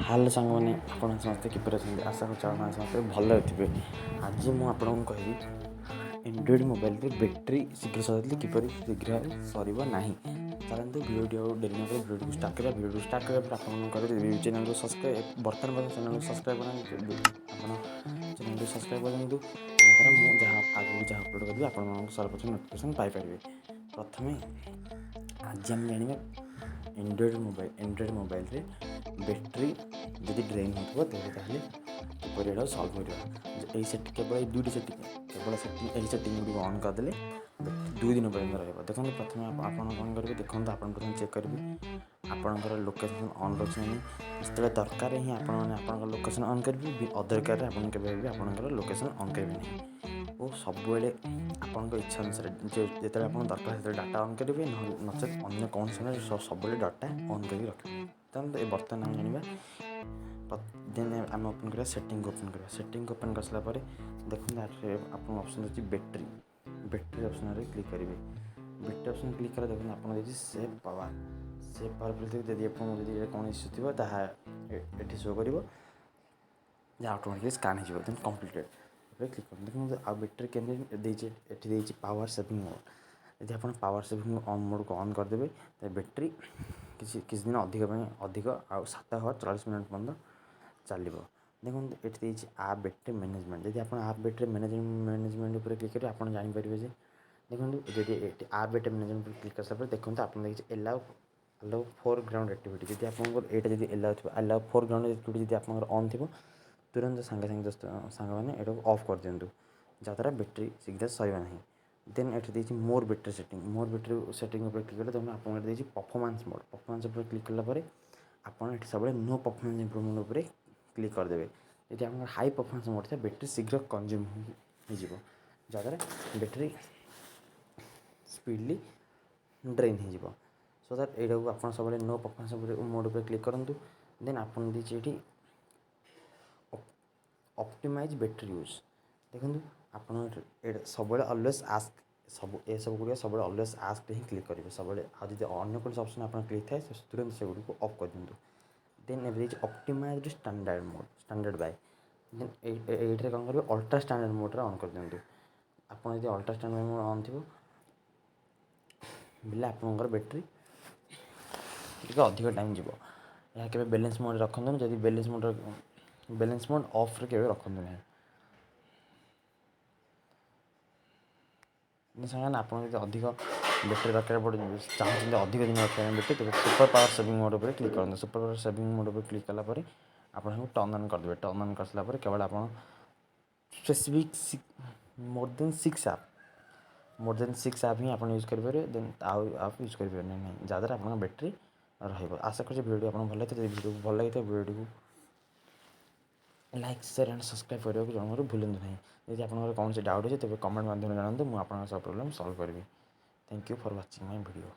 Hello ସାଙ୍ଗମାନେ, ଆପଣ ସମସ୍ତେ କିପରି ଅଛନ୍ତି? ଆଶା କରୁଛି ଆପଣ ସମସ୍ତେ ଭଲରେ ଥିବେ। ଆଜି ମୁଁ ଆପଣଙ୍କୁ କହିବି ଆଣ୍ଡ୍ରଏଡ଼୍ ମୋବାଇଲରେ ବ୍ୟାଟେରୀ ଶୀଘ୍ର ସରିଲେ କିପରି ଶୀଘ୍ର ସରିବ ନାହିଁ। ଚାଲନ୍ତୁ ଭିଡ଼ିଓଟି ଆଉ ଡେରି ନକରି ଭିଡ଼ିଓଟିକୁ ଷ୍ଟାର୍ଟ କରିବା। ଭିଡ଼ିଓ ଷ୍ଟାର୍ଟ କରିବା ପରେ ଆପଣଙ୍କର ଚ୍ୟାନେଲକୁ ସବସ୍କ୍ରାଇବ୍ ବର୍ତ୍ତମାନ ଚ୍ୟାନେଲକୁ ସବସ୍କ୍ରାଇବ୍ କରନ୍ତୁ। ଆପଣ ଚ୍ୟାନେଲକୁ ସବସ୍କ୍ରାଇବ୍ କରନ୍ତୁ, ଯାହାଦ୍ୱାରା ମୁଁ ଆଗକୁ ଯାହା ଅପଲୋଡ଼ କରିବି ଆପଣମାନଙ୍କୁ ସର୍ବପ୍ରଥମେ ନୋଟିଫିକେସନ୍ ପାଇପାରିବେ। ପ୍ରଥମେ ଆଜି ଆମେ ଜାଣିବା ଆଣ୍ଡ୍ରଏଡ଼୍ ମୋବାଇଲରେ ବ୍ୟାଟେରୀ ଯଦି ଡ୍ରେନ୍ ହେଉଥିବ ତେବେ ତାହେଲେ କିପରି ଏଇଟାକୁ ସଲ୍ଭ କରିବା। କେବଳ ଏଇ ଦୁଇଟି ଏହି ସେଟିଂ ଗୁଡ଼ିକୁ ଅନ୍ କରିଦେଲେ 2 ଦିନ ପର୍ଯ୍ୟନ୍ତ ରହିବ। ଦେଖନ୍ତୁ ପ୍ରଥମେ ଆପଣ କ'ଣ କରିବେ, ଦେଖନ୍ତୁ ଆପଣ ପ୍ରଥମେ ଚେକ୍ କରିବେ ଆପଣଙ୍କର ଲୋକେସନ୍ ଅନ୍ ରହୁଛି ନା ନାହିଁ। ଯେତେବେଳେ ଦରକାର ହିଁ ଆପଣମାନେ ଆପଣଙ୍କର ଲୋକେସନ୍ ଅନ୍ କରିବେ, ଅଦରକାରରେ ଆପଣ କେବେ ବି ଆପଣଙ୍କର ଲୋକେସନ୍ ଅନ୍ କରିବେ ନାହିଁ। ଓ ସବୁବେଳେ ଆପଣଙ୍କ ଇଚ୍ଛା ଅନୁସାରେ ଯେତେବେଳେ ଆପଣ ଦରକାର ସେତେବେଳେ ଡାଟା ଅନ୍ କରିବେ, ନଚେତ୍ ଅନ୍ୟ କୌଣସି ସମୟରେ ସବୁବେଳେ ଡାଟା ଅନ୍ କରିକି ରଖିବେ। ବର୍ତ୍ତମାନ ଆମେ ଜାଣିବା ଆମେ ଓପନ୍ କରିବା ସେଟିଂକୁ ଓପନ୍ କରିସାରିଲା ପରେ ଦେଖନ୍ତୁ ଆପଣଙ୍କ ଅପସନ୍ ଅଛି ବ୍ୟାଟେରୀ ଅପସନ୍ରେ କ୍ଲିକ୍ କରିବେ। ବ୍ୟାଟେରୀ ଅପସନ୍ କ୍ଲିକ୍ କଲେ ଦେଖନ୍ତୁ ଆପଣ ଯଦି ସେଭ୍ ପାୱାର ଯଦି ଆପଣଙ୍କୁ ଯଦି କ'ଣ ଇସ୍ୟୁ ଥିବ ତାହା ଏଠି ଶୋ କରିବ, ଯାହା ଅଟୋମେଟିକଲି ସ୍କାନ୍ ହେଇଯିବ। ଦେନ୍ କମ୍ପ୍ଲିଟେଡ୍ ଉପରେ କ୍ଲିକ୍ କରନ୍ତୁ। ଦେଖନ୍ତୁ ଆଉ ବ୍ୟାଟେରୀ କେମିତି ଦେଇଛି, ଏଠି ଦେଇଛି ପାୱାର ସେଭିଂ ମୋଡ଼୍। ଯଦି ଆପଣ ପାୱାର ସେଭିଂ ମୋଡ଼୍କୁ ଅନ୍ କରିଦେବେ ତେବେ ବ୍ୟାଟେରୀ କିଛି ଦିନ ଅଧିକ ଆଉ 7 ଆୱାର 40 ମିନିଟ୍ ପର୍ଯ୍ୟନ୍ତ ଚାଲିବ। ଦେଖନ୍ତୁ ଏଠି ଦେଇଛି ଆପ୍ ବ୍ୟାଟେରୀ ମ୍ୟାନେଜମେଣ୍ଟ। ଯଦି ଆପଣ ଆପ୍ ବ୍ୟାଟେରୀ ମ୍ୟାନେଜମେଣ୍ଟ ଉପରେ କ୍ଲିକ୍ କରିବେ ଆପଣ ଜାଣିପାରିବେ ଯେ ଦେଖନ୍ତୁ ଯଦି ଏଠି ଆପ୍ ବ୍ୟାଟେରୀ ମ୍ୟାନେଜମେଣ୍ଟ ଉପରେ କ୍ଲିକ୍ କରିସାରିଲା ପରେ ଦେଖନ୍ତୁ ଆପଣ ଦେଖିଛି ଆଲାଉ ଫୋରଗ୍ରାଉଣ୍ଡ ଆକ୍ଟିଭିଟି। ଯଦି ଆପଣଙ୍କର ଏଇଟା ଯଦି ଆଲାଉ ଫୋରଗ୍ରାଉଣ୍ଡ ଆକ୍ଟିଭିଟି ଯଦି ଆପଣଙ୍କର ଅନ୍ ଥିବ ତୁରନ୍ତ ସାଙ୍ଗମାନେ ଏଟାକୁ ଅଫ୍ କରିଦିଅନ୍ତୁ, ଯାହାଦ୍ୱାରା ବ୍ୟାଟେରୀ ଶୀଘ୍ର ସରିବ ନାହିଁ। ଦେନ୍ ଏଠି ଦେଇଛି ମୋର୍ ବ୍ୟାଟେରୀ ସେଟିଂ ଉପରେ କ୍ଲିକ୍ କଲେ ଦେଖନ୍ତୁ ଆପଣଙ୍କର ଏଠି ଦେଇଛି ପରଫର୍ମାନ୍ସ ଉପରେ କ୍ଲିକ୍ କଲା ପରେ ଆପଣ ଏଠି ସବୁବେଳେ ନୋ ପରଫର୍ମାନ୍ସ ଇମ୍ପ୍ରୁଭମେଣ୍ଟ ଉପରେ କ୍ଲିକ୍ କରିଦେବେ। ଯଦି ଆପଣଙ୍କର ହାଇ ପରଫର୍ମାନ୍ସ ମୋଡ଼୍ ଥାଏ ବ୍ୟାଟେରୀ ଶୀଘ୍ର କନଜ୍ୟୁମ୍ ହେଇଯିବ, ଯାହାଦ୍ୱାରା ବ୍ୟାଟେରୀ ସ୍ପିଡ଼ଲି ଡ୍ରେନ୍ ହେଇଯିବ। ସୋ ଦ୍ୟାଟ୍ ଏଇଟାକୁ ଆପଣ ସବୁବେଳେ ନୋ ପରଫର୍ମାନ୍ସ ମୋଡ଼୍ ଉପରେ କ୍ଲିକ୍ କରନ୍ତୁ। ଦେନ୍ ଆପଣ ଦେଇଛି ଏଠି ଅପ୍ଟିମାଇଜ୍ ବ୍ୟାଟେରୀ ୟୁଜ୍। ଦେଖନ୍ତୁ ଆପଣ ଏଇଟା ସବୁବେଳେ ଅଲୱେଜ୍ ଏସବୁ ଗୁଡ଼ିକ ସବୁବେଳେ ଅଲୱେଜ୍ ଆସ୍କରେ ହିଁ କ୍ଲିକ୍ କରିବେ ସବୁବେଳେ। ଆଉ ଯଦି ଅନ୍ୟ କୌଣସି ଅପସନ୍ ଆପଣ କ୍ଲିକ୍ ଥାଏ ତୁରନ୍ତ ସେଗୁଡ଼ିକୁ ଅଫ୍ କରିଦିଅନ୍ତୁ। ଦେନ୍ ଏବେ ଦେଇଛି ଅପ୍ଟିମାଇଜ୍ଡ ଷ୍ଟାଣ୍ଡାର୍ଡ଼ ବାଇ। ଦେନ୍ ଏଇଥିରେ କ'ଣ କରିବେ, ଅଲ୍ଟ୍ରା ଷ୍ଟାଣ୍ଡାର୍ଡ଼ ମୋଡ଼୍ରେ ଅନ୍ କରିଦିଅନ୍ତୁ। ଆପଣ ଯଦି ଅଲ୍ଟ୍ରା ଷ୍ଟାଣ୍ଡାର୍ଡ଼ ମୋଡ଼୍ ଅନ୍ ଥିବ ବୋଲେ ଆପଣଙ୍କର ବ୍ୟାଟେରୀ ଟିକେ ଅଧିକ ଟାଇମ୍ ଯିବ। ଏହା କେବେ ବାଲାନ୍ସ ମୋଡ଼୍ରେ ରଖନ୍ତୁନି। ଯଦି ବାଲାନ୍ସ ମୋଡ଼୍ ଅଫ୍ରେ କେବେ ରଖନ୍ତୁ ନାହିଁ। ସାଙ୍ଗମାନେ ଆପଣ ଯଦି ଅଧିକ ବ୍ୟାଟେରୀ ଦରକାର ଚାହୁଁଛନ୍ତି ଅଧିକ ଦିନ ରଖିବା ପାଇଁ ବ୍ୟାଟେରୀ, ତେବେ ସୁପର ପାୱାର ସେଭିଂ ମୋଡ଼୍ ଉପରେ କ୍ଲିକ୍ କରନ୍ତୁ। ସୁପର ପାୱାର ସେଭିଂ ମୋଡ଼୍ ଉପରେ କ୍ଲିକ୍ କଲା ପରେ ଆପଣ ତାକୁ ଟର୍ନ୍ ଅନ୍ କରିଦେବେ। ଟର୍ନ୍ ଅନ୍ କରିସାରିଲା ପରେ କେବଳ ଆପଣ ସ୍ପେସିଫିକ୍ ମୋର୍ ଦେନ୍ 6 ଆପ୍ ହିଁ ଆପଣ ୟୁଜ୍ କରିପାରିବେ। ଦେନ୍ ଆଉ ଆପ୍ ୟୁଜ୍ କରିପାରିବେ ନାହିଁ, ଯାହାଦ୍ୱାରା ଆପଣଙ୍କ ବ୍ୟାଟେରୀ ରହିବ। ଆଶା କରୁଛି ଭିଡ଼ିଓଟି ଆପଣଙ୍କୁ ଭଲ ଲାଗିଥାଏ। ଯଦି ଭିଡ଼ିଓକୁ ଭଲ ଲାଗିଥାଏ ଭିଡ଼ିଓଟିକୁ ଲାଇକ୍, ସେୟାର ଆଣ୍ଡ ସବସ୍କ୍ରାଇବ୍ କରିବାକୁ ଜଣଙ୍କର ଭୁଲନ୍ତୁ ନାହିଁ। ଯଦି ଆପଣଙ୍କର କୌଣସି ଡାଉଟ୍ ଅଛି ତେବେ କମେଣ୍ଟ ମାଧ୍ୟମରେ ଜଣାନ୍ତୁ, ମୁଁ ଆପଣଙ୍କ ସହ ପ୍ରୋବ୍ଲେମ୍ ସଲ୍ଭ କରିବି। Thank you for watching my video.